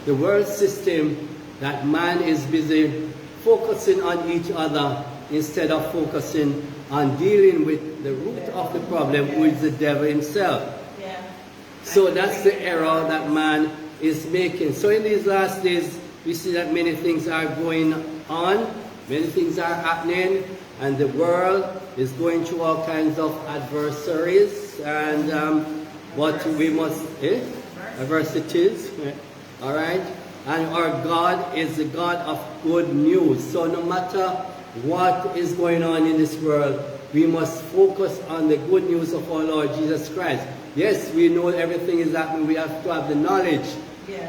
the world system that man is busy focusing on each other instead of focusing on dealing with the root of the problem, who is the devil himself. So that's the error that man is making. So in these last days, we see that many things are going on, many things are happening, and the world is going through all kinds of adversaries, and what we must, adversities, all right? And our God is the God of good news. So no matter what is going on in this world, we must focus on the good news of our Lord Jesus Christ. Yes, we know everything is happening. We have to have the knowledge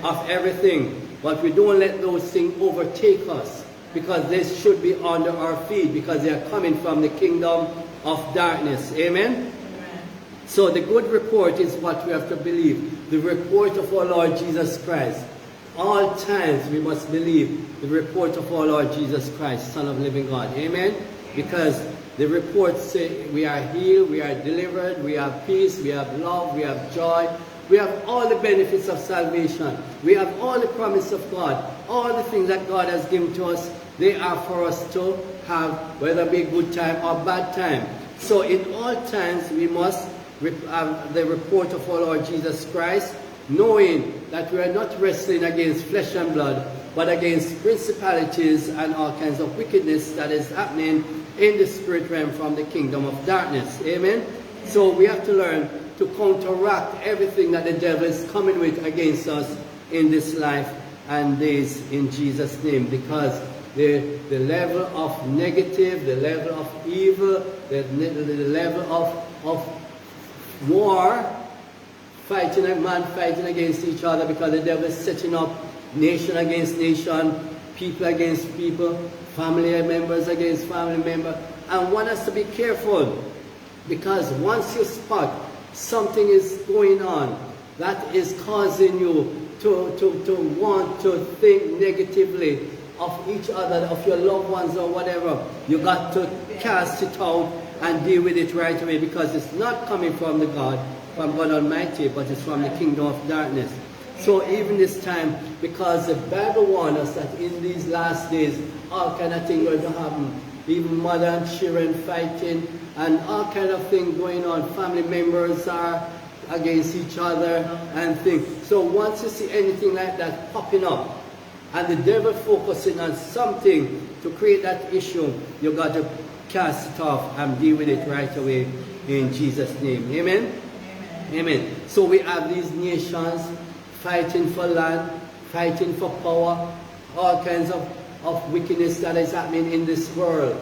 of everything. But we don't let those things overtake us, because they should be under our feet, because they are coming from the kingdom of darkness. Amen? So the good report is what we have to believe. The report of our Lord Jesus Christ. All times we must believe the report of our Lord Jesus Christ, Son of the living God. Amen? Because the reports say we are healed, we are delivered, we have peace, we have love, we have joy. We have all the benefits of salvation. We have all the promise of God. All the things that God has given to us, they are for us to have, whether it be good time or bad time. So in all times we must have the report of our Lord Jesus Christ, knowing that we are not wrestling against flesh and blood, but against principalities and all kinds of wickedness that is happening in the spirit realm from the kingdom of darkness. Amen? So we have to learn to counteract everything that the devil is coming with against us in this life and days, in Jesus' name. Because the level of negative, the level of evil, the level of war, fighting a man fighting against each other, because the devil is setting up nation against nation, people against people, family members against family members. And one has to be careful, because once you spot something is going on that is causing you to want to think negatively of each other, of your loved ones or whatever, you got to cast it out and deal with it right away, because it's not coming from God Almighty, but it's from the kingdom of darkness. So even this time, because the Bible warns us that in these last days, all kind of things are going to happen. Even mother and children fighting, and all kind of things going on. Family members are against each other and things. So once you see anything like that popping up, and the devil focusing on something to create that issue, you got to cast it off and deal with it right away in Jesus' name. Amen? Amen. So we have these nations fighting for land, fighting for power, all kinds of wickedness that is happening in this world.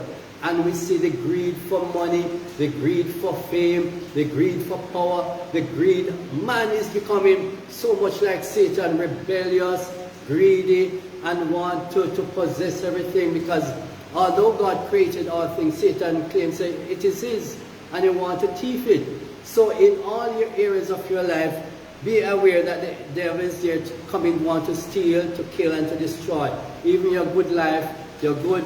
And we see the greed for money, the greed for fame, the greed for power, the greed. Man is becoming so much like Satan, rebellious, greedy, and want to possess everything, because although God created all things, Satan claims that it is his, and he wants to thief it. So in all your areas of your life, be aware that the devil is there to come in, want to steal, to kill, and to destroy. Even your good life, your good,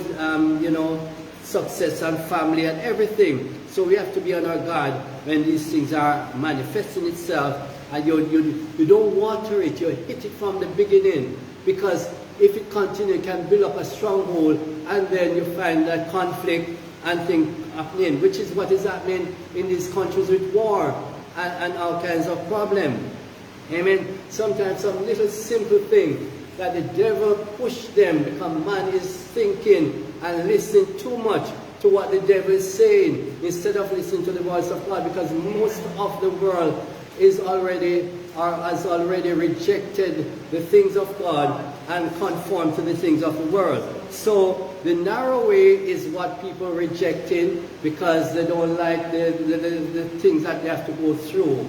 success and family and everything. So we have to be on our guard when these things are manifesting itself, and you don't water it, you hit it from the beginning. Because if it continues, it can build up a stronghold, and then you find that conflict and things happening, which is what is happening in these countries with war and all kinds of problems. Amen. Sometimes some little simple thing that the devil pushed them, because man is thinking and listening too much to what the devil is saying instead of listening to the voice of God, because most of the world is already or has already rejected the things of God and conformed to the things of the world. So the narrow way is what people are rejecting, because they don't like the things that they have to go through.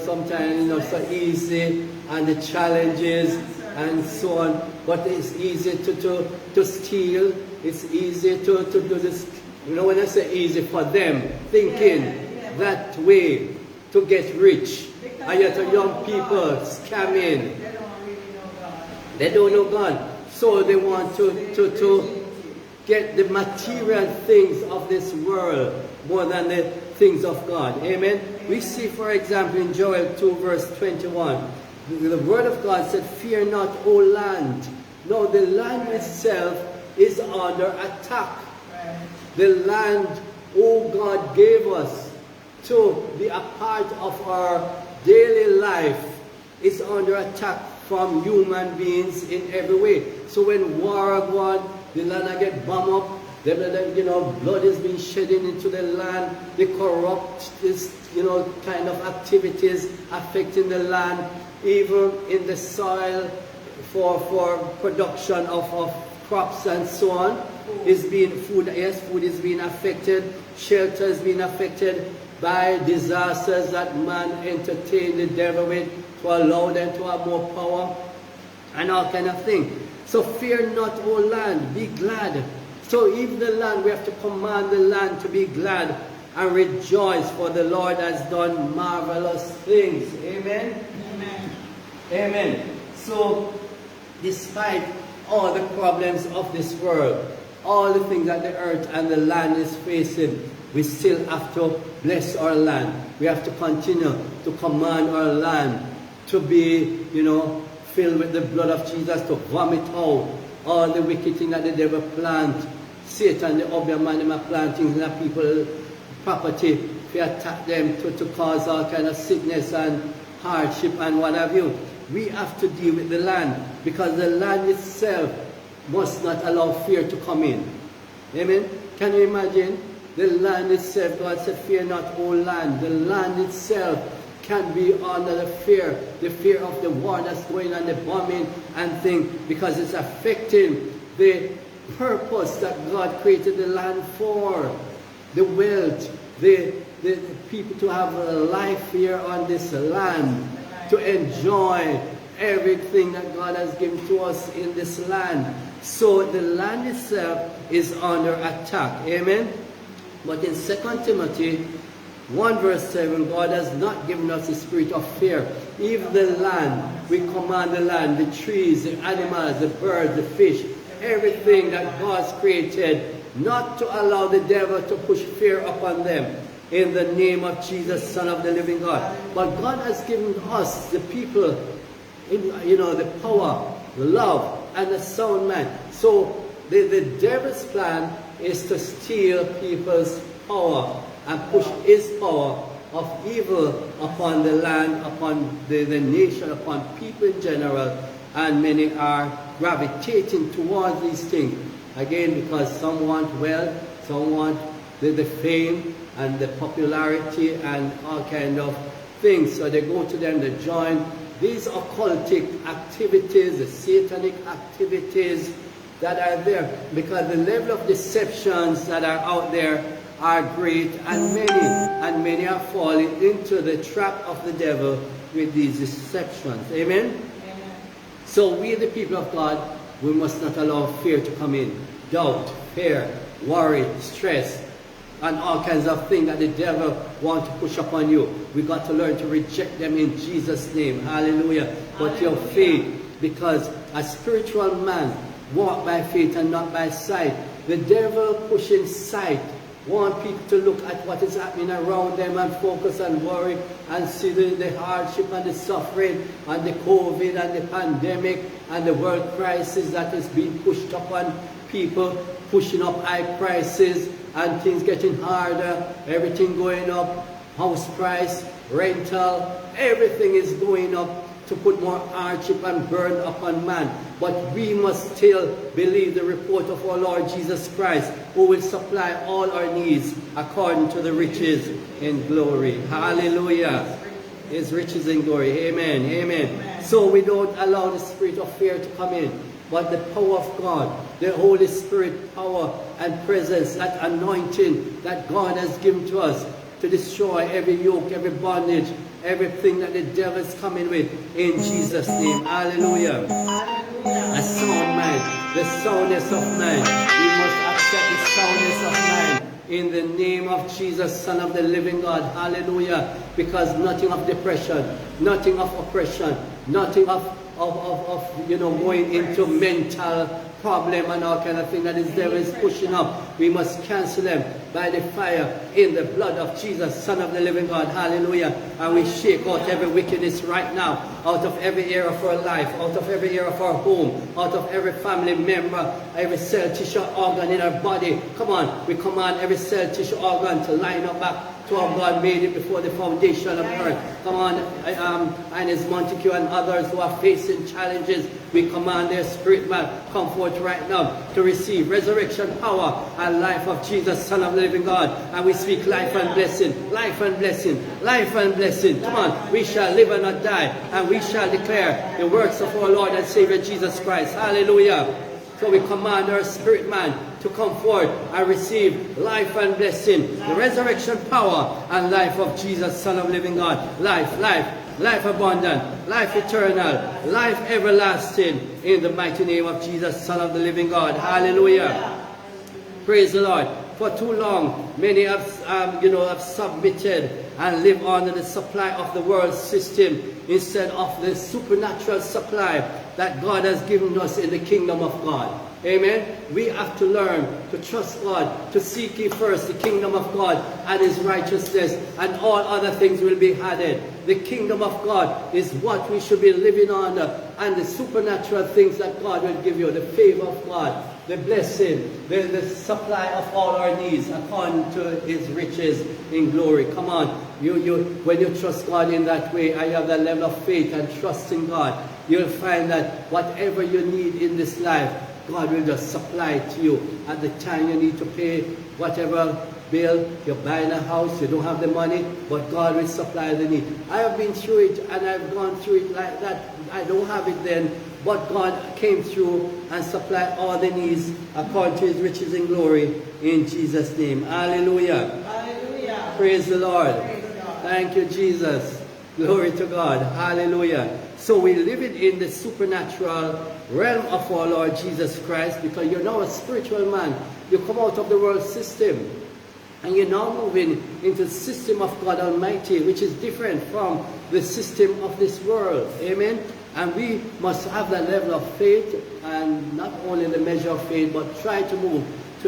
Sometimes so easy, and the challenges and so on. But it's easy to steal. It's easy to do this. When I say easy, for them, thinking that way to get rich. And yet young people scamming. They don't know God. So they want to get the material things of this world more than the things of God. Amen. We see, for example, in Joel 2 verse 21, the word of God said, fear not, O land. No, the land itself is under attack. The land, oh God, gave us to be a part of our daily life is under attack from human beings in every way. So when war go on, the land get bombed up, blood is being shedding into the land, the corrupt kind of activities affecting the land, even in the soil for production of crops and so on. Food is being affected, shelter is being affected by disasters that man entertained the devil with to allow them to have more power and all kind of things. So fear not, O land, be glad. So even the land, we have to command the land to be glad and rejoice, for the Lord has done marvelous things. Amen? Amen. Amen. So despite all the problems of this world, all the things that the earth and the land is facing, we still have to bless our land. We have to continue to command our land to be, filled with the blood of Jesus, to vomit out all the wicked things that the devil plant. Satan, the obvious man, them are planting in the people's property to attack them, to cause all kind of sickness and hardship and what have you. We have to deal with the land, because the land itself must not allow fear to come in. Amen? Can you imagine? The land itself, God said, fear not, O land. The land itself can be under the fear of the war that's going on, the bombing and things, because it's affecting the purpose that God created the land for. The wealth, the people to have a life here on this land, to enjoy everything that God has given to us in this land. So the land itself is under attack. Amen? But in 2 Timothy 1 verse 7, God has not given us a spirit of fear. Even the land, we command the land, the trees, the animals, the birds, the fish, everything that God's created, not to allow the devil to push fear upon them. In the name of Jesus, Son of the living God. But God has given us, the people, the power, the love, and the sound mind. So the devil's plan is to steal people's power and push his power of evil upon the land, upon the nation, upon people in general. And many are gravitating towards these things. Again, because some want wealth, some want the fame and the popularity and all kind of things. So they go to them, they join these occultic activities, the satanic activities that are there, because the level of deceptions that are out there are great, and many are falling into the trap of the devil with these deceptions. Amen? Amen. So we, the people of God, we must not allow fear to come in. Doubt, fear, worry, stress, and all kinds of things that the devil wants to push upon you. We got to learn to reject them in Jesus' name. Hallelujah. But your faith, because a spiritual man walk by faith and not by sight. The devil pushing sight, want people to look at what is happening around them and focus and worry and see the hardship and the suffering and the COVID and the pandemic and the world crisis that is being pushed upon people, pushing up high prices and things getting harder, everything going up, house price, rental, everything is going up to put more hardship and burden upon man. But we must still believe the report of our Lord Jesus Christ, who will supply all our needs according to the riches in glory. Hallelujah. His riches in glory. Amen. Amen. So we don't allow the spirit of fear to come in, but the power of God, the Holy Spirit power and presence, that anointing that God has given to us to destroy every yoke, every bondage, everything that the devil is coming with, in Jesus' name. Hallelujah. A sound mind, the soundness of mind. We must accept the soundness of mind in the name of Jesus, Son of the living God. Hallelujah. Because nothing of depression, nothing of oppression, nothing of going into mental problem and all kind of thing that this devil is pushing up. We must cancel them by the fire in the blood of Jesus, Son of the living God. Hallelujah. And we shake out every wickedness right now, out of every area of our life, out of every area of our home, out of every family member, every cell, tissue, organ in our body. Come on, we command every cell, tissue, organ to line up back to how God made it before the foundation of the earth. Come on, Ines Montague and others who are facing challenges, we command their spirit man come forth right now to receive resurrection power and life of Jesus, Son of the living God. And we speak life and blessing, life and blessing, life and blessing. Come on, we shall live and not die, and we shall declare the works of our Lord and Savior Jesus Christ. Hallelujah. So we command our spirit man to come forward and receive life and blessing, the resurrection power and life of Jesus, Son of living God. Life, life, life abundant, life eternal, life everlasting, in the mighty name of Jesus, Son of the living God. Hallelujah. Praise the Lord. For too long, many have submitted and live under the supply of the world system instead of the supernatural supply that God has given us in the kingdom of God. Amen. We have to learn to trust God, to seek ye first the kingdom of God and his righteousness, and all other things will be added. The kingdom of God is what we should be living under, and the supernatural things that God will give you, the favor of God, the blessing, the supply of all our needs according to his riches in glory. Come on, when you trust God in that way, I have that level of faith and trust in God, you'll find that whatever you need in this life, God will just supply it to you at the time you need to pay whatever bill. You're buying a house, you don't have the money, but God will supply the need. I have been through it, and I've gone through it like that. I don't have it then, but God came through and supplied all the needs according to his riches and glory in Jesus' name. Hallelujah. Hallelujah. Praise the Lord. Praise God. Thank you, Jesus. Glory to God. Hallelujah. So we live in the supernatural realm of our Lord Jesus Christ, because you're now a spiritual man. You come out of the world system, and you're now moving into the system of God Almighty, which is different from the system of this world. Amen. And we must have that level of faith, and not only the measure of faith, but try to move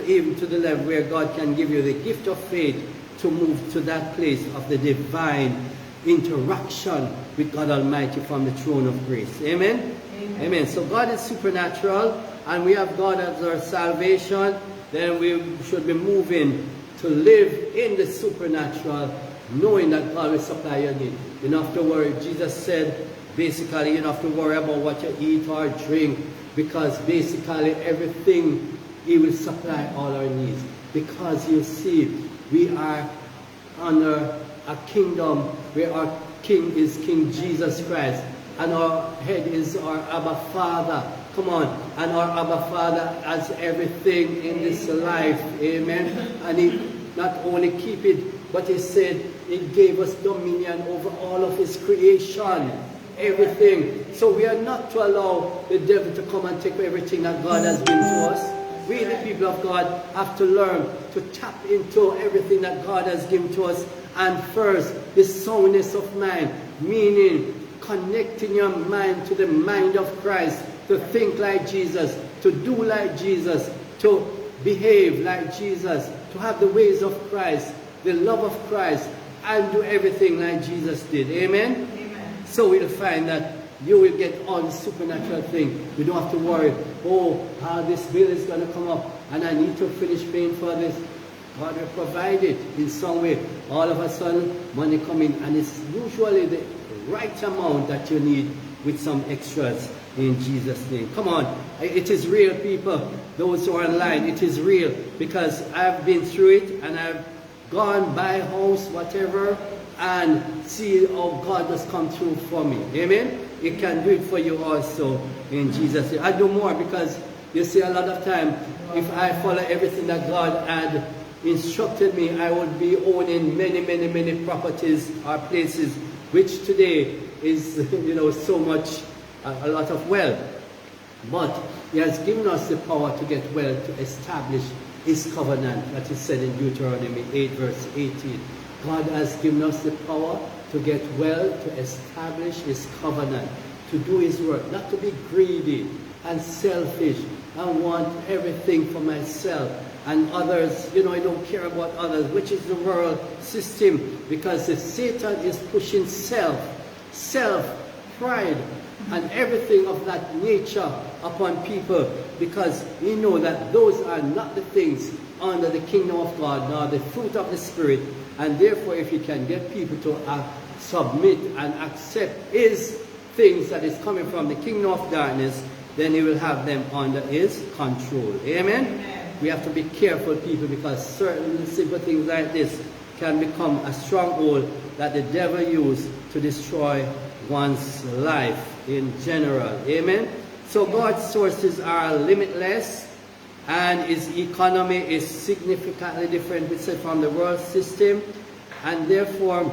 even to the level where God can give you the gift of faith to move to that place of the divine interaction with God Almighty from the throne of grace. Amen? Amen. Amen. So God is supernatural, and we have God as our salvation. Then we should be moving to live in the supernatural, knowing that God will supply your need. You don't have to worry. Jesus said, basically, you don't have to worry about what you eat or drink, because basically everything he will supply all our needs. Because you see, we are under a kingdom where our king is King Jesus Christ, and our head is our Abba Father. Come on, and our Abba Father has everything in this life. Amen. And he not only keep it, but he said he gave us dominion over all of his creation, everything. So we are not to allow the devil to come and take everything that God has given to us. We, the people of God, have to learn to tap into everything that God has given to us. And first, the soundness of mind, meaning connecting your mind to the mind of Christ, to think like Jesus, to do like Jesus, to behave like Jesus, to have the ways of Christ, the love of Christ, and do everything like Jesus did. Amen? Amen. So we'll find that you will get all the supernatural thing. You don't have to worry, this bill is going to come up, and I need to finish paying for this. God will provide it in some way. All of a sudden, money come in, and it's usually the right amount that you need with some extras in Jesus' name. Come on. It is real, people. Those who are online, it is real, because I've been through it, and I've gone buy house, whatever, and see how God has come through for me. Amen? He can do it for you also in Jesus' name. I do more, because you see, a lot of time, if I follow everything that God had instructed me, I would be owning many properties or places, which today is, so much, a lot of wealth. But he has given us the power to get wealth, to establish his covenant, that is said in Deuteronomy 8 verse 18. God has given us the power to get wealth, to establish his covenant, to do his work, not to be greedy and selfish and want everything for myself and others. I don't care about others, which is the world system, because the Satan is pushing self, pride, and everything of that nature upon people, because we know that those are not the things under the kingdom of God, nor the fruit of the Spirit. And therefore, if you can get people to submit and accept his things that is coming from the kingdom of darkness, then he will have them under his control. Amen? Amen. We have to be careful, people, because certain simple things like this can become a stronghold that the devil uses to destroy one's life in general. Amen? So God's sources are limitless, and his economy is significantly different, we say, from the world system, and therefore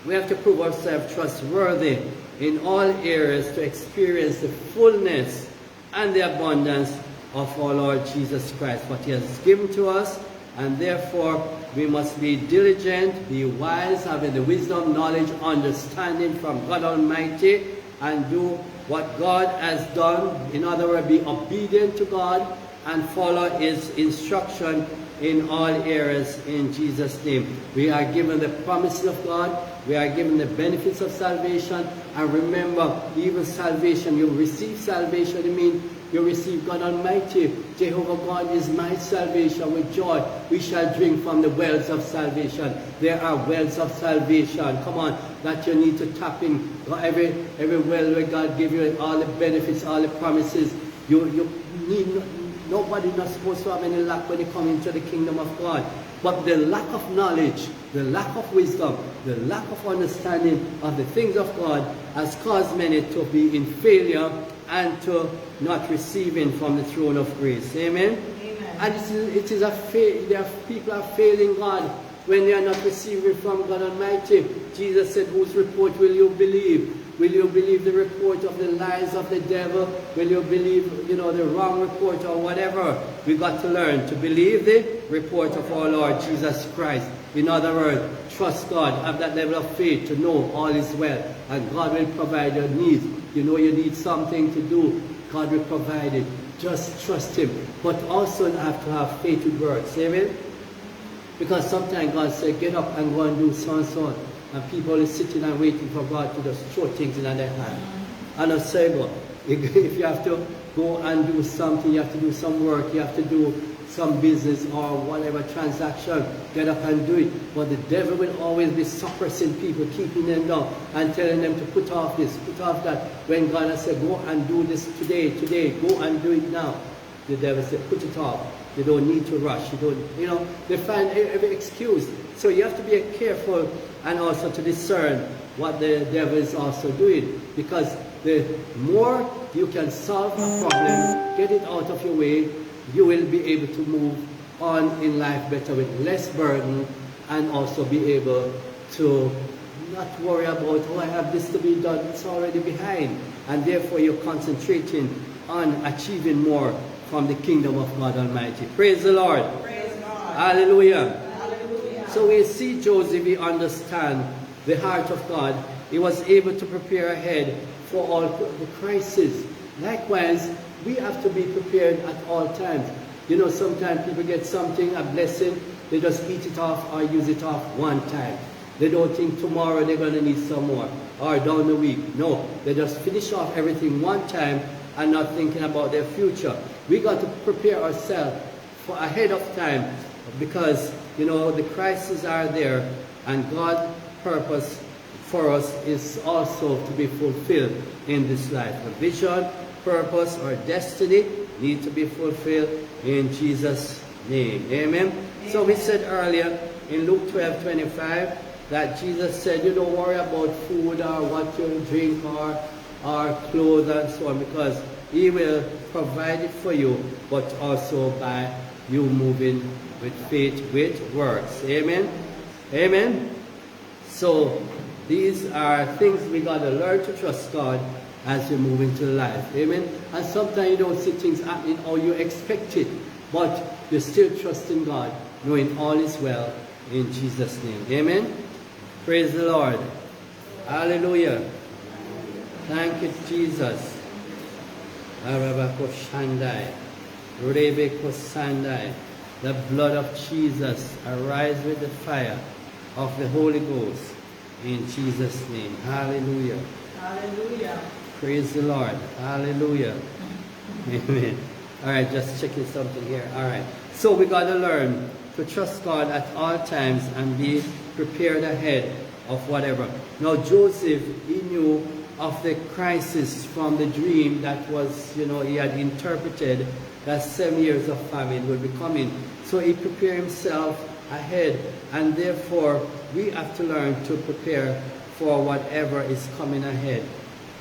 we have to prove ourselves trustworthy in all areas to experience the fullness and the abundance of our Lord Jesus Christ, what he has given to us. And therefore we must be diligent, be wise, having the wisdom, knowledge, understanding from God Almighty, and do what God has done. In other words, be obedient to God and follow his instruction in all areas in Jesus' name. We are given the promises of God. We are given the benefits of salvation. And remember, even salvation, you receive salvation, it means you receive God Almighty. Jehovah God is my salvation. With joy we shall drink from the wells of salvation. There are wells of salvation, come on, that you need to tap in. Every well where God gives you all the benefits, all the promises. You need nobody not supposed to have any lack when you come into the kingdom of God. But the lack of knowledge, the lack of wisdom, the lack of understanding of the things of God has caused many to be in failure and to not receiving from the throne of grace. Amen? Amen. And it is a fail. People are failing God when they are not receiving from God Almighty. Jesus said, whose report will you believe? Will you believe the report of the lies of the devil? Will you believe, the wrong report or whatever? We got to learn to believe the report of our Lord Jesus Christ. In other words, trust God, have that level of faith to know all is well, and God will provide your needs. You need something to do, God will provide it. Just trust him. But also have to have faith with works. Amen? Because sometimes God says, get up and go and do so and so. And people are sitting and waiting for God to just throw things in their hand. And I say, well, if you have to go and do something, you have to do some work, you have to do some business or whatever transaction, get up and do it. But the devil will always be suppressing people, keeping them down and telling them to put off this, put off that. When God has said, go and do this today, go and do it now. The devil said, put it off. You don't need to rush. They find every excuse. So you have to be careful and also to discern what the devil is also doing. Because the more you can solve a problem, get it out of your way, you will be able to move on in life better with less burden, and also be able to not worry about, I have this to be done, it's already behind. And therefore you're concentrating on achieving more from the kingdom of God Almighty. Praise the Lord. Praise God. Hallelujah. Hallelujah. So we see Joseph, he understand the heart of God. He was able to prepare ahead for all the crises. Likewise, we have to be prepared at all times. Sometimes people get something, a blessing, they just eat it off or use it off one time. They don't think tomorrow they're going to need some more, or down the week. No, they just finish off everything one time and not thinking about their future. We got to prepare ourselves for ahead of time, because the crises are there, and God's purpose for us is also to be fulfilled in this life. A vision, purpose, or destiny need to be fulfilled in Jesus' name. Amen. So we said earlier in Luke 12:25 that Jesus said, you don't worry about food or what you drink or clothes and so on, because he will provide it for you, but also by you moving with faith, with works. Amen? Amen? So these are things we got to learn to trust God as we move into life. Amen? And sometimes you don't see things happening or you expect it, but you're still trusting God, knowing all is well in Jesus' name. Amen? Praise the Lord. Hallelujah. Thank you, Jesus. Arabakoshandai. Rebekosandai. The blood of Jesus arise with the fire of the Holy Ghost. In Jesus' name. Hallelujah. Hallelujah. Praise the Lord. Hallelujah. Amen. All right, just checking something here. All right. So we got to learn to trust God at all times and be prepared ahead of whatever. Now Joseph, he knew of the crisis from the dream that was, he had interpreted that 7 years of famine would be coming. So he prepared himself ahead, and therefore we have to learn to prepare for whatever is coming ahead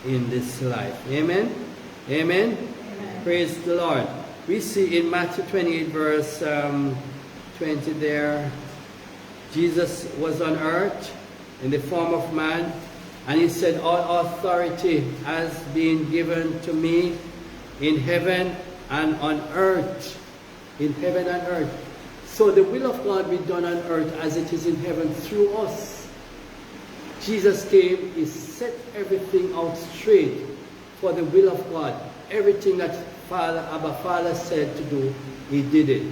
in this life. Amen? Amen? Amen. Praise the Lord. We see in Matthew 28 verse 20 there, Jesus was on earth in the form of man, and he said, all authority has been given to me in heaven and on earth. In heaven and earth. So the will of God be done on earth as it is in heaven through us. Jesus came, he set everything out straight for the will of God. Everything that Abba Father said to do, he did it.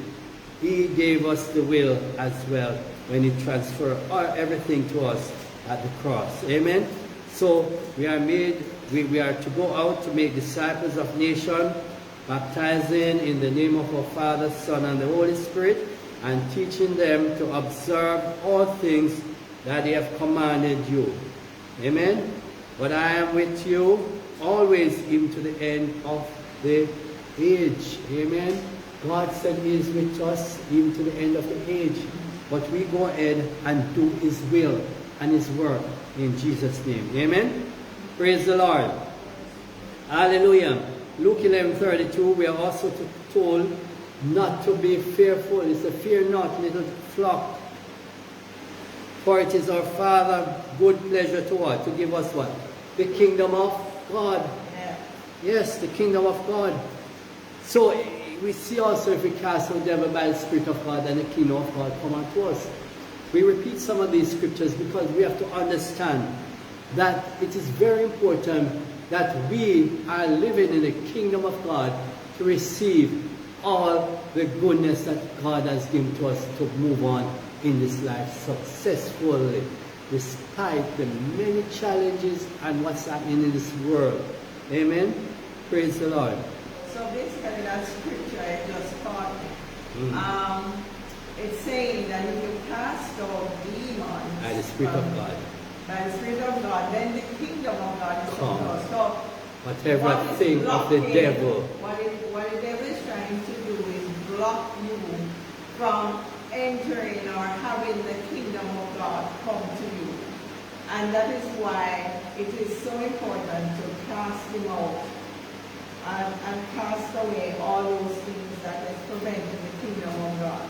He gave us the will as well when he transferred everything to us at the cross. Amen? So we are to go out to make disciples of nations, baptizing in the name of our Father, Son, and the Holy Spirit, and teaching them to observe all things that he have commanded you. Amen? But I am with you always, even to the end of the age. Amen? God said he is with us even to the end of the age. But we go ahead and do his will and his work in Jesus' name. Amen? Praise the Lord. Hallelujah. Luke 11:32, we are also told not to be fearful. It's a fear not, little flock. For it is our Father good pleasure to what? To give us what? The kingdom of God. Yeah. Yes, the kingdom of God. So we see also if we cast out the devil by the Spirit of God, then the kingdom of God come unto us. We repeat some of these scriptures because we have to understand that it is very important that we are living in the kingdom of God to receive all the goodness that God has given to us to move on in this life successfully, despite the many challenges and what's happening in this world. Amen? Praise the Lord. So basically that scripture I just taught me. It's saying that if you cast out demons By the Spirit of God. By the Spirit of God, then the kingdom of God is Come. come. So Whatever what is thing of the blocking- devil. What the devil is trying to do is block you from entering or having the kingdom of God come to you. And that is why it is so important to cast him out and cast away all those things that is preventing the kingdom of God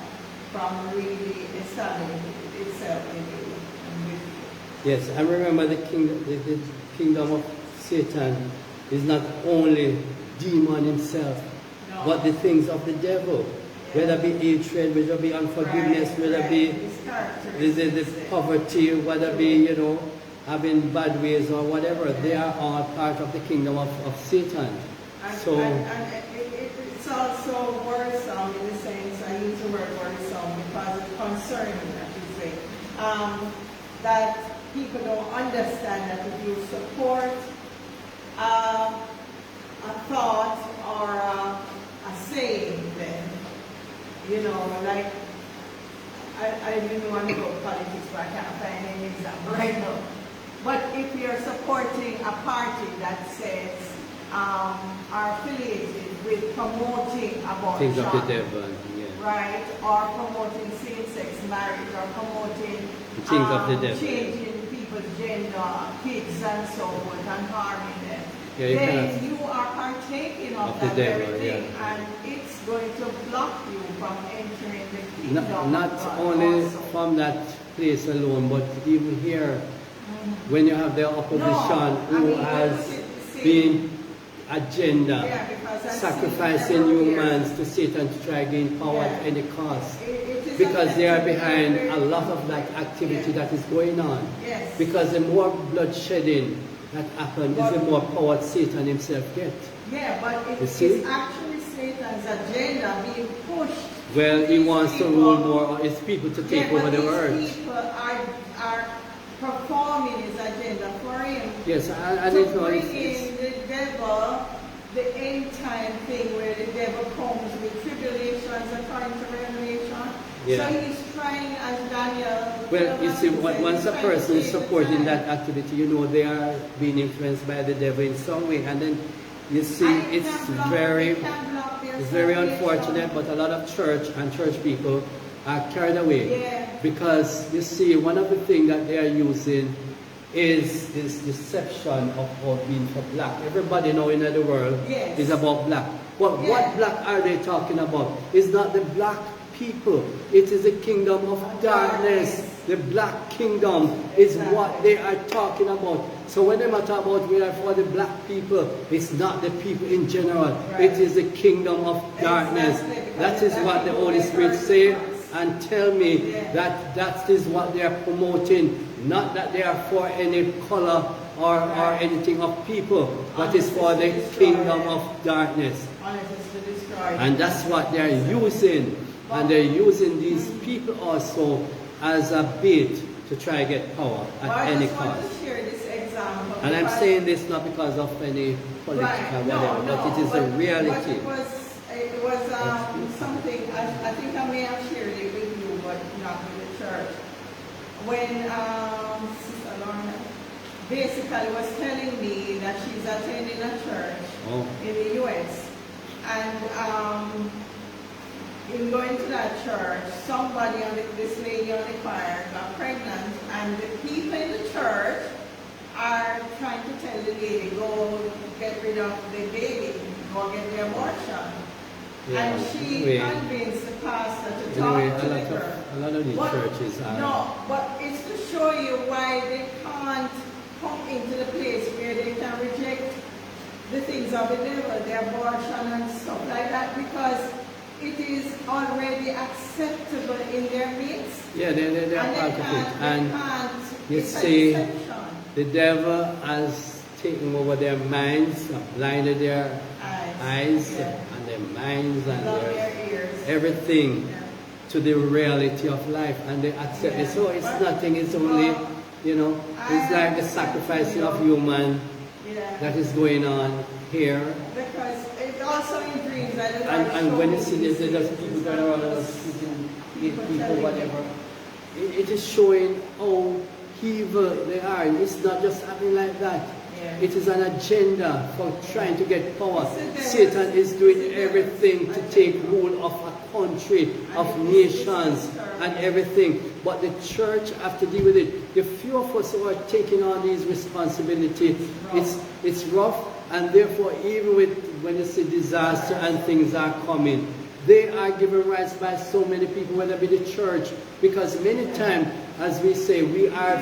from really establishing itself in you and with you. Yes, and remember the kingdom of Satan is not only demon himself, No. but the things of the devil. Whether it be hatred, whether it be unforgiveness, whether it be the poverty, whether it be, having bad ways or whatever, they are all part of the kingdom of Satan. So, It's also worrisome in the sense, I use the word worrisome because it's concerning, as you say, that people don't understand that if you support a thought or a saying, then, like, I didn't want to go politics, but I can't find any example right now. But if you're supporting a party that says, are affiliated with promoting abortion, things of the devil, yeah. right, or promoting same-sex marriage, or promoting The things of the devil. changing people's gender, kids and so forth, and harming them, Yeah, you then cannot- you are partaking of the that devil, very thing, yeah. and it's going to block you from entering the kingdom Not of God only also. from that place alone, but even here, when you have the opposition who has been agenda, Yeah, because I see sacrificing everywhere. humans to Satan to try to gain power at Yeah. any cost. It is Because they are affecting behind every- a lot of that activity Yeah. that is going on. Yes. Because the more bloodshedding, that happens, is the more power Satan himself gets. Yeah, but You see? it's actually Satan's agenda being pushed. Well, he These wants to people- rule more on his people to take Yeah, over but the these earth. people are performing his agenda for him. Yes, and to it's not. bring in the devil, the end time thing where the devil comes with tribulations according to Revelation. Yeah. So he's trying, as Daniel. Well, you see, said, once he's a trying to person is save the supporting time. that activity, you know they are being influenced by the devil in some way. And then you see, And it it's can block- very, it can block their it's very salvation. unfortunate, but a lot of church and church people are carried away. Yeah. Because you see, one of the things that they are using is this deception of being for black. Everybody now in the world Yes. is about black. But Yeah. what black are they talking about? It's not the black people. It is the kingdom of darkness. The black kingdom is what they are talking about. So when they talk about we are for the black people, it's not the people in general. Right. It is the kingdom of darkness. Exactly, That is because what the black Holy people Spirit are say Christ. and tell me Yeah. that is what they are promoting. Not that they are for any color or anything of people, but it's for the kingdom of darkness. Honest is to destroy. And that's what they're using. And they're using these people also as a bait to try to get power Well, at I any just want cost. to share this example. And I'm because- saying this not because of any political Right, whatever, but it is a reality. But it was something, I think I may have shared it with you, but not with the church. When Sister Lorna basically was telling me that she's attending a church Oh. in the U.S. And in going to that church, somebody this lady on the choir got pregnant, and the people in the church are trying to tell the lady, go get rid of the baby, go get the abortion. Yeah, And she anyway. convinced the pastor to talk Anyway, to the girl. a lot of these But- churches are. No, but it's to show you why they can't come into the place where they can reject the things of the devil, the abortion and stuff like that, because it is already acceptable in their midst. Yeah, they are And part of it. And you it's a see, deception. the devil has taken over their minds, blinded their eyes Yeah. and their minds and Love their their ears. everything Yeah. to the reality of life, and they accept it. Yeah. So it's But- nothing, it's only, you know, it's like the sacrificing of human Yeah. that is going on here. Because it's also in dreams. And when you see this, there's people going around and shooting people, whatever. It is showing how evil they are. It's not just happening like that. Yeah. It is an agenda for trying to get power. It's a devil. Satan is doing It's a everything to devil. take rule of a country, of nations, and everything. But the church have to deal with it. The few of us who are taking on these responsibilities, it's rough, and therefore even when you see disaster and things are coming, they are given rights by so many people, whether it be the church, because many times, as we say, we are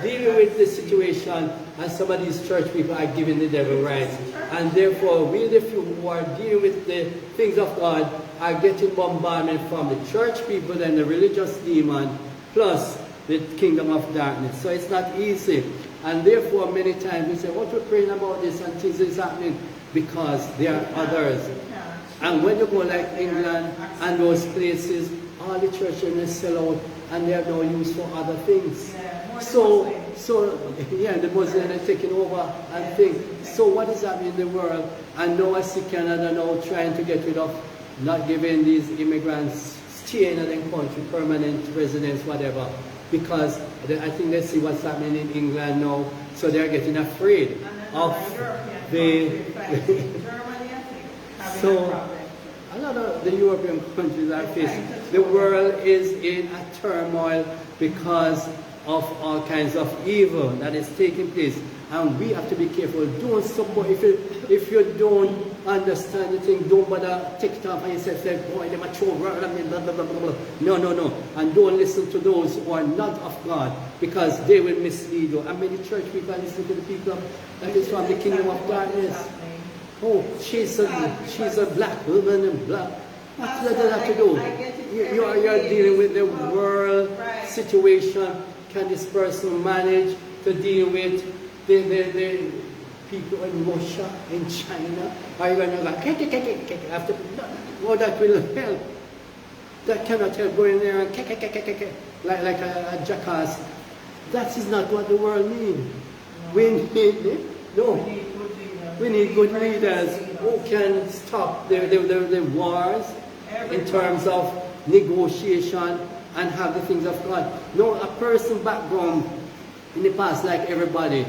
dealing with the situation, and some of these church people are giving the devil rights. And therefore, we the few who are dealing with the things of God are getting bombardment from the church people and the religious demon, plus the kingdom of darkness. So it's not easy. And therefore, many times we say, what we're praying about this and things is happening, because there are others. And when you go like England and those places, all the churches sell out and they are now used for other things. So the Muslims are taking over and things. So what is happening in the world? And now I see Canada now trying to get rid of not giving these immigrants stay in their country, permanent residence, whatever. Because I think they see what's happening in England now, so they're getting afraid of the... So, a lot of the European countries are facing, the world is in a turmoil because of all kinds of evil that is taking place. And we have to be careful. Don't support, if you don't understand the thing, don't bother take it off and you say, boy, they're mature, blah, blah, blah, blah, blah. No. And don't listen to those who are not of God, because they will mislead you. And many church people are listening to the people that is from the kingdom of darkness. Oh, she's a black woman and blah. What does that have to do? You're dealing with the world situation. Can this person manage to deal with the people in Russia, in China, are you going to go, after, no, that will help. That cannot help going there and like a jackass. That is not what the world needs. We need, no, we need good leaders who can stop the wars in terms of negotiation and have the things of God. No, a person background in the past, like everybody,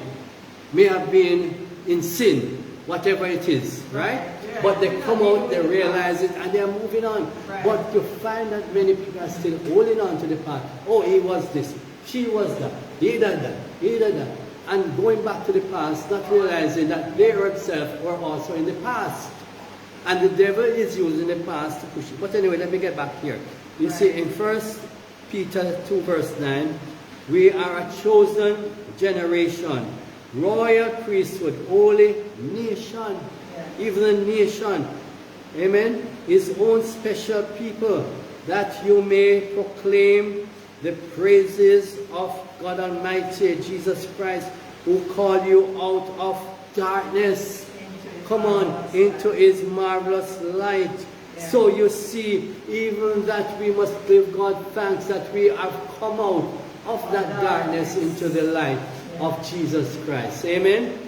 may have been in sin, whatever it is, right? But they come out, they realize it, and they are moving on. But you find that many people are still holding on to the past. Oh, he was this, she was that, he did that, he did that. And going back to the past, not realizing that they themselves were also in the past. And the devil is using the past to push it. But anyway, let me get back here. You see, in 1 Peter 2 verse 9, we are a chosen generation, royal priesthood, holy nation, even a nation, amen, his own special people, that you may proclaim the praises of God Almighty, Jesus Christ, who called you out of darkness, come on, into his marvelous light. So you see, even that we must give God thanks that we have come out of that darkness into the light of Jesus Christ. Amen?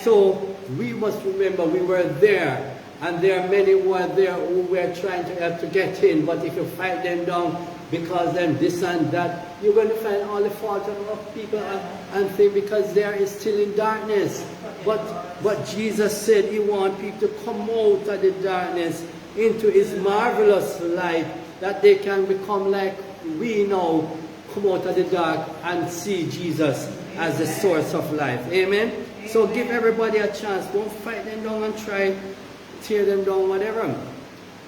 So we must remember we were there, and there are many who are there who were trying to help to get in, but if you fight them down because them this and that, you're going to find all the fault of people and things because they are still in darkness. But Jesus said he wants people to come out of the darkness into his marvelous light, that they can become like we now, come out of the dark and see Jesus as the source of life. Amen? So give everybody a chance. Don't fight them down and try tear them down, whatever.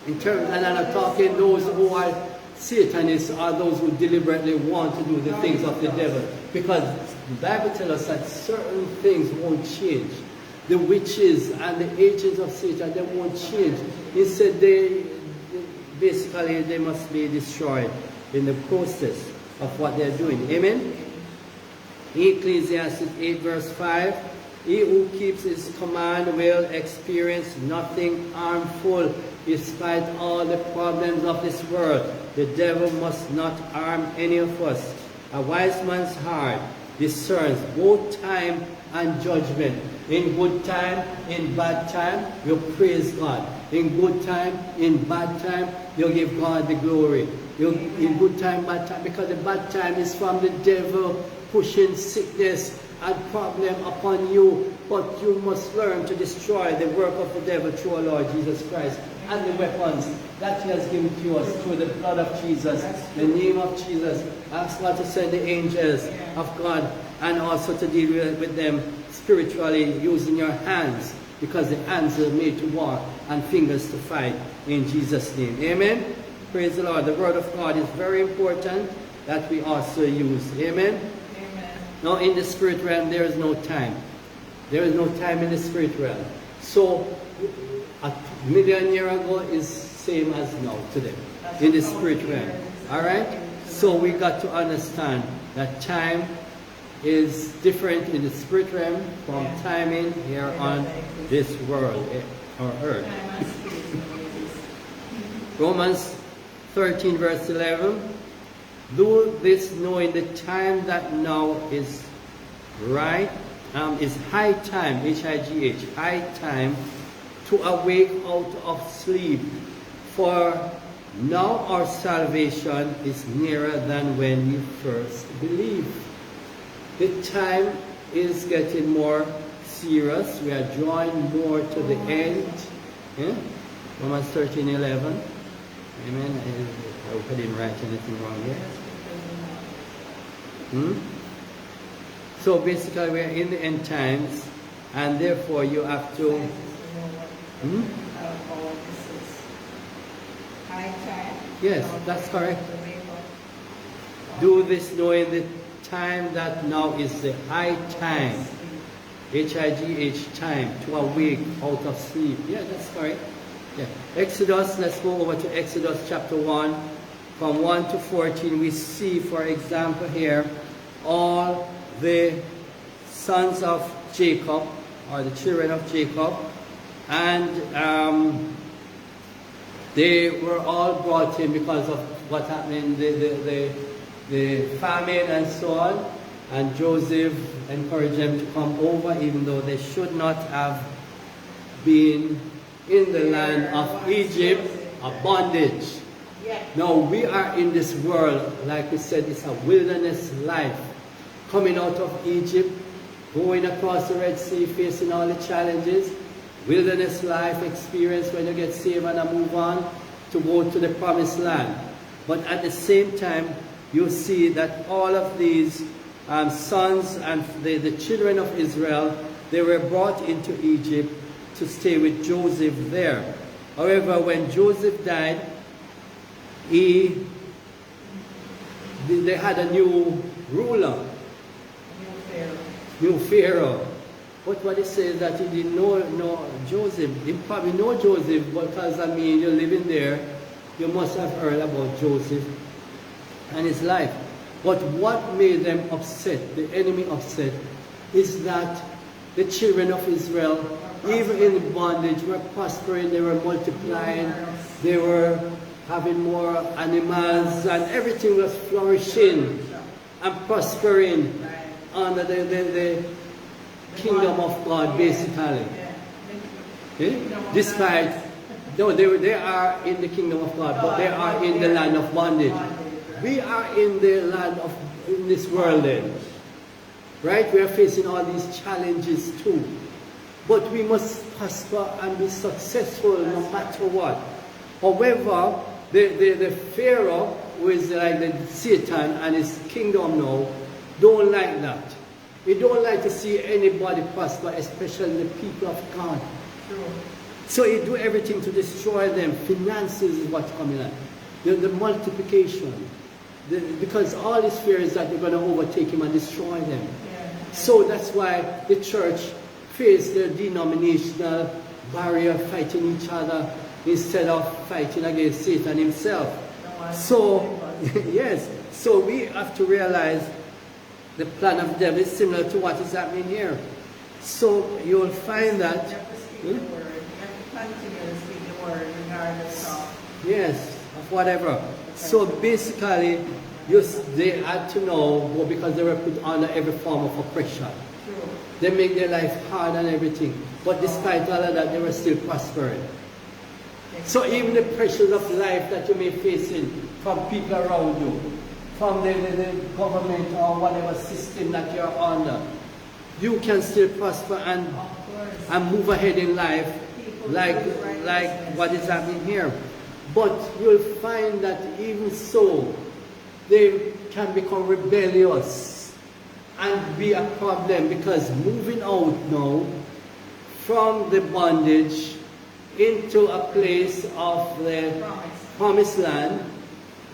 And I'm talking those who are Satanists or those who deliberately want to do the things of the devil. Because the Bible tells us that certain things won't change. The witches and the agents of Satan, they won't change. Instead, they must be destroyed in the process of what they're doing. Amen? Ecclesiastes 8 verse 5, he who keeps his command will experience nothing harmful despite all the problems of this world. The devil must not harm any of us. A wise man's heart discerns both time and judgment. In good time, in bad time, you praise God. In good time, in bad time, you give God the glory. In good time, bad time, because the bad time is from the devil pushing sickness and problem upon you. But you must learn to destroy the work of the devil through our Lord Jesus Christ and the weapons that he has given to us through the blood of Jesus, the name of Jesus. Ask God to send the angels of God and also to deal with them spiritually using your hands, because the hands are made to war and fingers to fight, in Jesus' name. Amen? Praise the Lord. The word of God is very important that we also use. Amen? Amen. Now in the spirit realm there is no time. There is no time in the spirit realm. So a million years ago is same as now today in the spirit realm. Alright? So we got to understand that time is different in the spirit realm from timing here on this world or earth. Romans 13 verse 11. Do this knowing the time that now is right, is high time, H-I-G-H, high time to awake out of sleep. For now our salvation is nearer than when we first believed. The time is getting more serious. We are drawing more to the end. Yeah? Romans 13:11. Amen. I hope I didn't write anything wrong here. So basically we are in the end times, and therefore you have to yes, that's correct. Do this knowing the time that now is the high time, H-I-G-H, time, to awake out of sleep. Yeah, that's correct. Yeah. Exodus, let's go over to Exodus chapter 1. From 1 to 14, we see, for example, here, all the sons of Jacob, or the children of Jacob, and they were all brought in because of what happened, the famine and so on. And Joseph encouraged them to come over, even though they should not have been in the land of Egypt, a bondage. Yeah. Now we are in this world, like we said, it's a wilderness life. Coming out of Egypt, going across the Red Sea, facing all the challenges, wilderness life experience when you get saved and move on to go to the promised land. But at the same time, you see that all of these sons and the children of Israel, they were brought into Egypt to stay with Joseph there. However, when Joseph died, they had a new ruler, new Pharaoh. But what it says that he didn't know Joseph. He probably know Joseph because, I mean, you're living there. You must have heard about Joseph and his life. But what made them upset, the enemy upset, is that the children of Israel, even in bondage, were prospering, they were multiplying, they were having more animals, and everything was flourishing and prospering under the kingdom of God, basically. Despite, no, they are in the kingdom of God, but they are in the land of bondage. We are in the land of, in this world then. Right? We are facing all these challenges too. But we must prosper and be successful no matter what. However, the Pharaoh, who is like the Satan and his kingdom now, don't like that. He don't like to see anybody prosper, especially the people of God. True. So he do everything to destroy them. Finances is what's coming up. The multiplication. Because all his fear is that they're going to overtake him and destroy them. Yeah. So that's why the church faced the denominational barrier, fighting each other instead of fighting against Satan himself. So, yes, so we have to realize the plan of the devil is similar to what is happening here. So you'll find that... You have to speak the word. You have to continue to speak the word regardless of... Yes, of whatever. So basically, they had to know, because they were put under every form of oppression. True. They make their life hard and everything. But despite all of that, they were still prospering. So even the pressures of life that you may face from people around you, from the government or whatever system that you're under, you can still prosper and move ahead in life like what is happening here. But you'll find that even so, they can become rebellious and be a problem, because moving out now from the bondage into a place of the promised land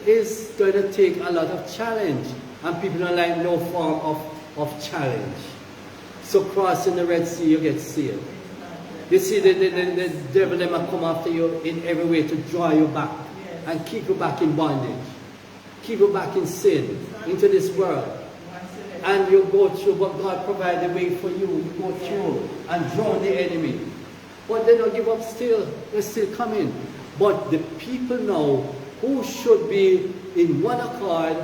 is going to take a lot of challenge, and people don't like no form of challenge. So crossing the Red Sea, you get sealed. You see, the devil them come after you in every way to draw you back and keep you back in bondage, keep you back in sin, into this world. And you go through, but God provides a way for you. You go through and drown the enemy. But they don't give up still. They're still coming. But the people now who should be in one accord,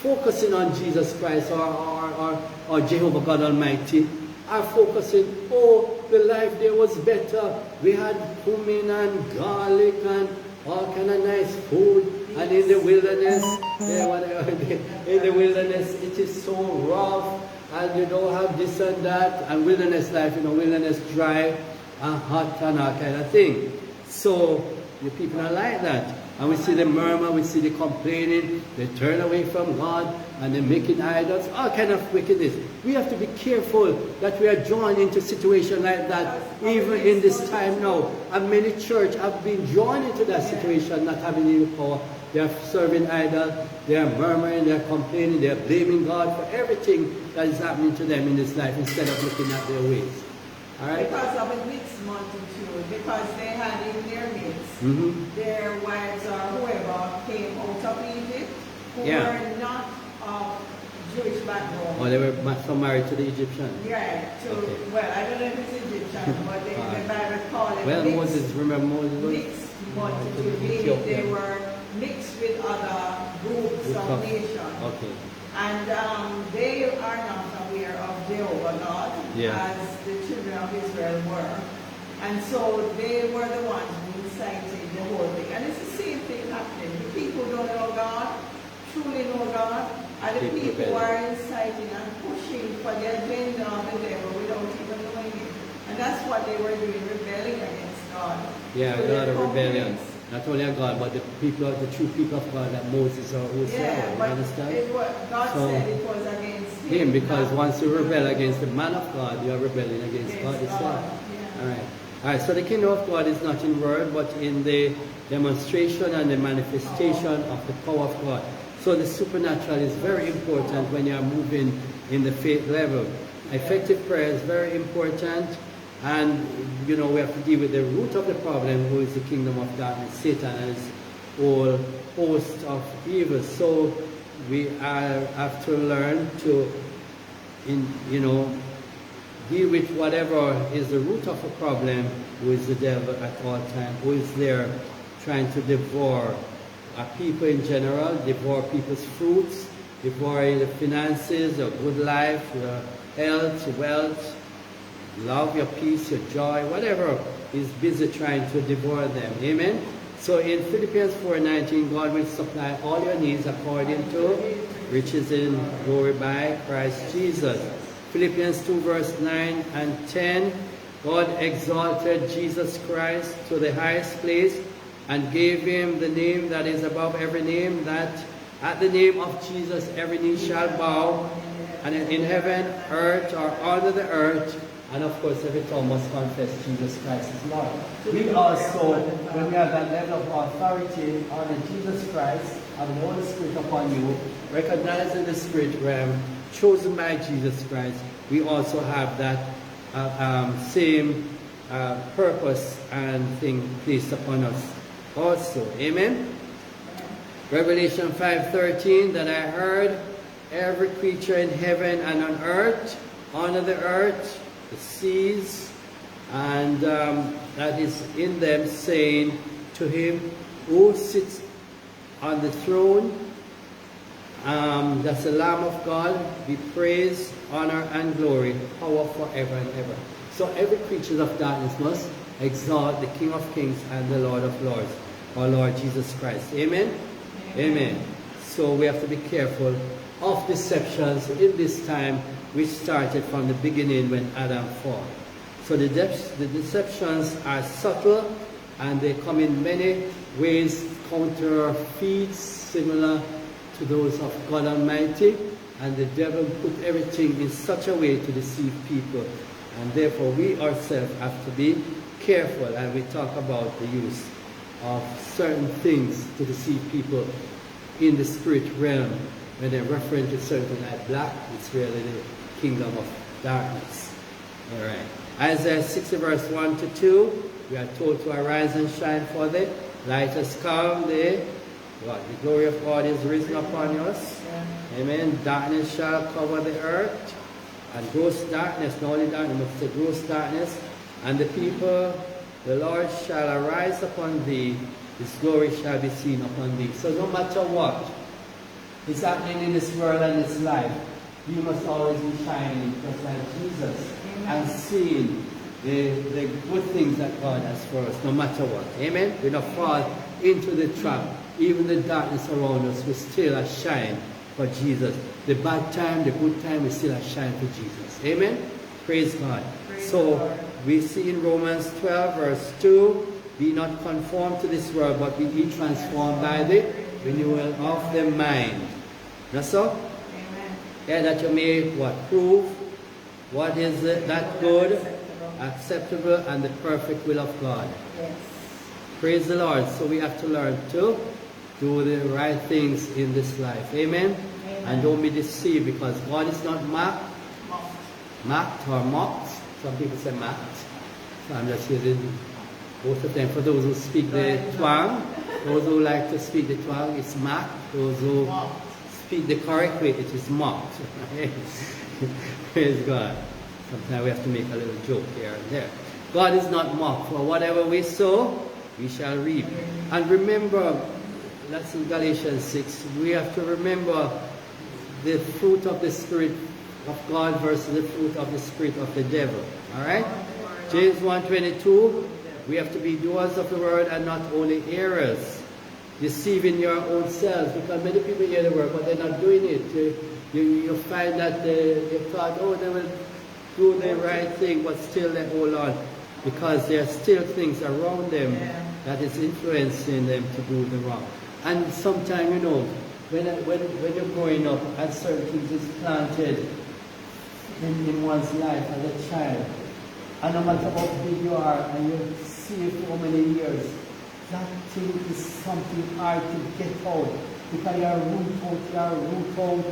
focusing on Jesus Christ or Jehovah God Almighty, are focusing, oh, the life there was better. We had cumin and garlic and all kind of nice food. And in the wilderness, in the wilderness, it is so rough, and you don't have this and that. And wilderness life, wilderness dry and hot and all kind of thing. So the people are like that. And we see the murmur, we see the complaining, they turn away from God, and they're making idols, all kind of wickedness. We have to be careful that we are drawn into situations like that, even in this time now. And many churches have been drawn into that situation, not having any power. They are serving idols, they are murmuring, they are complaining, they are blaming God for everything that is happening to them in this life, instead of looking at their ways. All right? Because of a mixed multitude, because they had in their midst their wives or whoever came out of Egypt, who were not of Jewish background. Or they were some married to the Egyptian. Yeah, Okay. well, I don't know if it's Egyptian, but the Bible call it Well, mixed, Moses, remember Moses was mixed multitude, meaning they were mixed with other groups of nations. Okay. And they are not aware of Jehovah God, Yeah. as the children of Israel were. And so they were the ones who incited the whole thing. And it's the same thing happening. The people who don't know God, truly know God, and the people who are inciting and pushing for the agenda of the devil without even knowing it. And that's what they were doing, rebelling against God. Yeah, So a lot their of rebellion. complaints. Not only of God, but the true people of God that Moses or Hosea. Yeah, You but understand? God So, said it was against Him, because not once you rebel against the man of God, you are rebelling against God itself. Yeah. Alright. Alright, so the kingdom of God is not in word, but in the demonstration and the manifestation of the power of God. So the supernatural is very important when you are moving in the faith level. Effective prayer is very important, and we have to deal with the root of the problem, who is the kingdom of darkness, Satan, and his whole host of evil. So we have to learn to, deal with whatever is the root of the problem, who is the devil at all times, who is there trying to devour people in general, devour people's fruits, devour the finances, your good life, your health, wealth, love, your peace, your joy, whatever is busy trying to devour them. Amen? So in Philippians 4:19, God will supply all your needs according to riches in glory by Christ Jesus. Philippians 2 verse 9 and 10, God exalted Jesus Christ to the highest place and gave him the name that is above every name, that at the name of Jesus every knee shall bow, and in heaven, earth, or under the earth, and of course every tongue must confess Jesus Christ is Lord. We also, when we have that level of authority on Jesus Christ and the Holy Spirit upon you, recognizing the spirit realm, chosen by Jesus Christ, we also have that same purpose and thing placed upon us also. Amen? Revelation 5:13, that I heard every creature in heaven and on earth, under the earth, the seas, and that is in them, saying to him who sits on the throne, that's the Lamb of God, be praise, honor, and glory, power forever and ever. So every creature of darkness must exalt the King of Kings and the Lord of Lords, our Lord Jesus Christ. Amen? Amen. So we have to be careful of deceptions in this time, which started from the beginning when Adam fell. So the deceptions are subtle, and they come in many ways, counterfeits, similar to those of God Almighty, and the devil put everything in such a way to deceive people, and therefore we ourselves have to be careful. And we talk about the use of certain things to deceive people in the spirit realm. When they're referring to certain like black, it's really the kingdom of darkness. All right. Isaiah 60 verse 1 to 2, we are told to arise and shine, for the light has come. The glory of God is risen upon us. Amen. Darkness shall cover the earth, and gross darkness, not only darkness, but the gross darkness, and the people, the Lord shall arise upon thee, his glory shall be seen upon thee. So no matter what is happening in this world and this life, you must always be shining just like Jesus. Amen. And seeing the good things that God has for us, no matter what. Amen? We don't fall into the trap. Even the darkness around us, we still are shine for Jesus. The bad time, the good time, we still are shine for Jesus. Amen? Praise God. So we see in Romans 12 verse 2, be not conformed to this world, but be ye transformed by the renewal of the mind. That's so? Amen. Yeah, that you may prove what is that good, acceptable, and the perfect will of God. Yes. Praise the Lord. So we have to learn to do the right things in this life. Amen? Amen. And don't be deceived, because God is not mocked or mocked. Some people say mocked. So I'm just using both of them. For those who speak the twang, those who like to speak the twang, it's mocked. Those who speak the correct way, it is mocked. Praise God. Sometimes we have to make a little joke here and there. God is not mocked. For whatever we sow, we shall reap. And remember, that's in Galatians 6, we have to remember the fruit of the Spirit of God versus the fruit of the Spirit of the devil. Alright? James 1:22, we have to be doers of the word and not only hearers, deceiving your own selves. Because many people hear the word, but they're not doing it. You find that they thought, oh, they will do the right thing, but still they hold on. Because there are still things around them that is influencing them to do the wrong. And sometimes, you know, when you're growing up and certain things is planted in one's life as a child, and no matter how big you are and you see it for many years, that thing is something hard to get out. Because you're root out,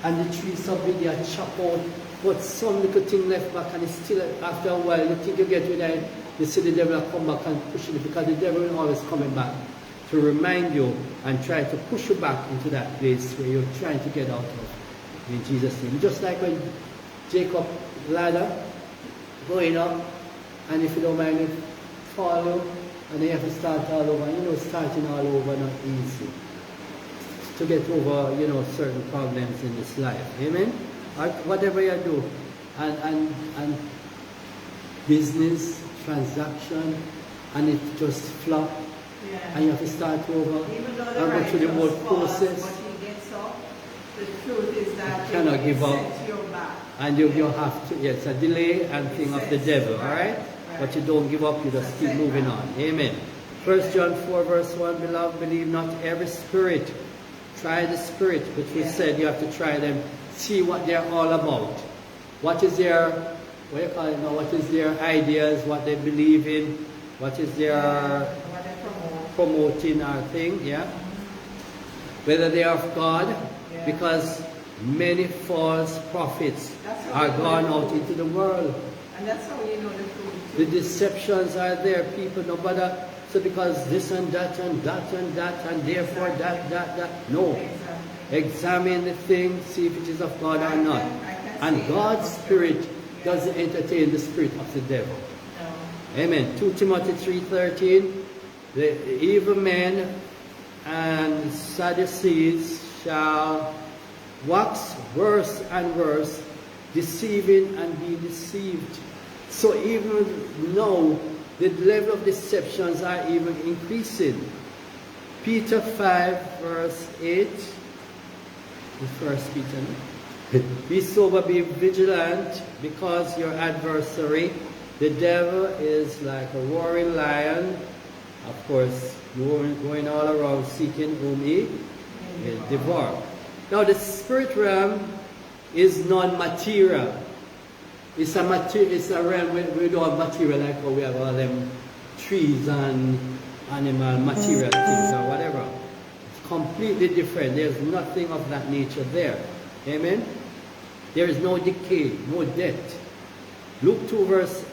and the tree is so big, you're chopped out, but some little thing left back, and it's still, after a while, you think you get rid of it, you see the devil come back and push it, because the devil is always coming back to remind you and try to push you back into that place where you're trying to get out of. In Jesus' name. Just like when Jacob ladder going up, and if you don't mind it, fall, and you have to start all over. You know, starting all over not easy to get over, you know, certain problems in this life. Amen? Or whatever you do, and business, transaction, and it just flop, and you have to start over Even though and the go right through the whole process. But he gets up, the truth is that You cannot give up. set you back. And you have to, yes, a delay and thing of the devil, alright? But you don't give up, you just keep moving on. Amen. 1 John 4 verse 1, beloved, believe not every spirit. Try the spirit, which we said you have to try them, see what they're all about. What is their, what do you call it now, what is their ideas, what they believe in, what is their What they promoting our thing, yeah? Whether they are of God, because many false prophets are gone out into the world. And that's how you know the truth. The deceptions are there. People no bother. So because this and that and that and that and therefore that. No. Exactly. Examine the thing, see if it is of God or not. And God's Spirit doesn't entertain the spirit of the devil. No. Amen. 2 Timothy 3:13. The evil men and Sadducees shall wax worse and worse, deceiving and be deceived. So even now, the level of deceptions are even increasing. Peter 5 verse 8, the first Peter, be sober, be vigilant, because your adversary, the devil, is like a roaring lion, of course, going all around seeking whom he will devour. Now the spirit realm is non-material. It's a realm where we don't have material like how we have all them trees and animal material things or whatever. It's completely different. There's nothing of that nature there. Amen? There is no decay, no death. Luke 2 verse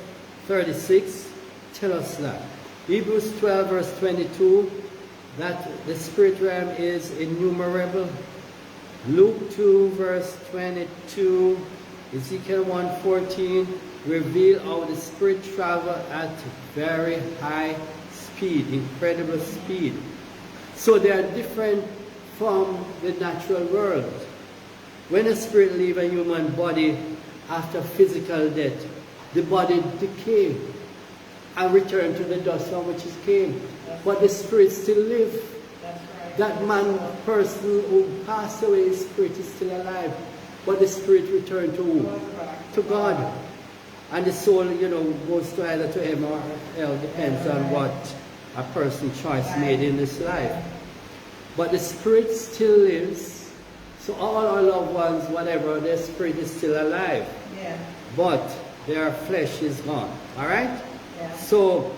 36 tell us that. Hebrews 12 verse 22, that the spirit realm is innumerable. Luke 2 verse 22, Ezekiel 1:14 reveal how the spirit travel at very high speed, incredible speed. So they are different from the natural world. When a spirit leaves a human body after physical death, the body decays and returns to the dust from which it came. But the spirit still lives. That's right. That man, person who passed away, his spirit is still alive. But the spirit returned to who? To God. And the soul, you know, goes to either to heaven or hell, depends on what a person's choice made in this life. But the spirit still lives. So all our loved ones, whatever, their spirit is still alive. Yeah. But their flesh is gone. Alright? Yeah. So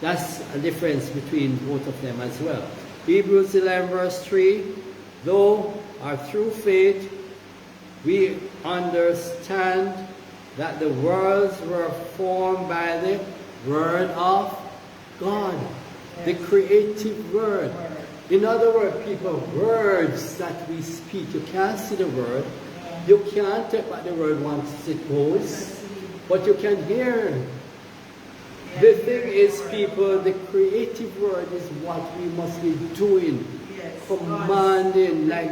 that's a difference between both of them as well. Hebrews 11 verse 3, though or through faith we understand that the worlds were formed by the Word of God, the creative Word. In other words, people, words that we speak, you can't see the word, you can't take what the word once it goes, but you can hear. The thing is, people, the creative word is what we must be doing. Commanding, like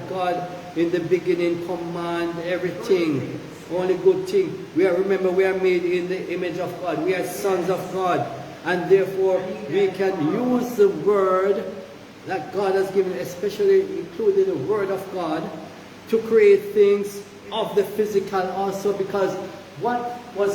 God in the beginning command everything. Only good thing. Remember, we are made in the image of God. We are sons of God. And therefore, we can use the word that God has given, especially including the word of God, to create things of the physical also, because what was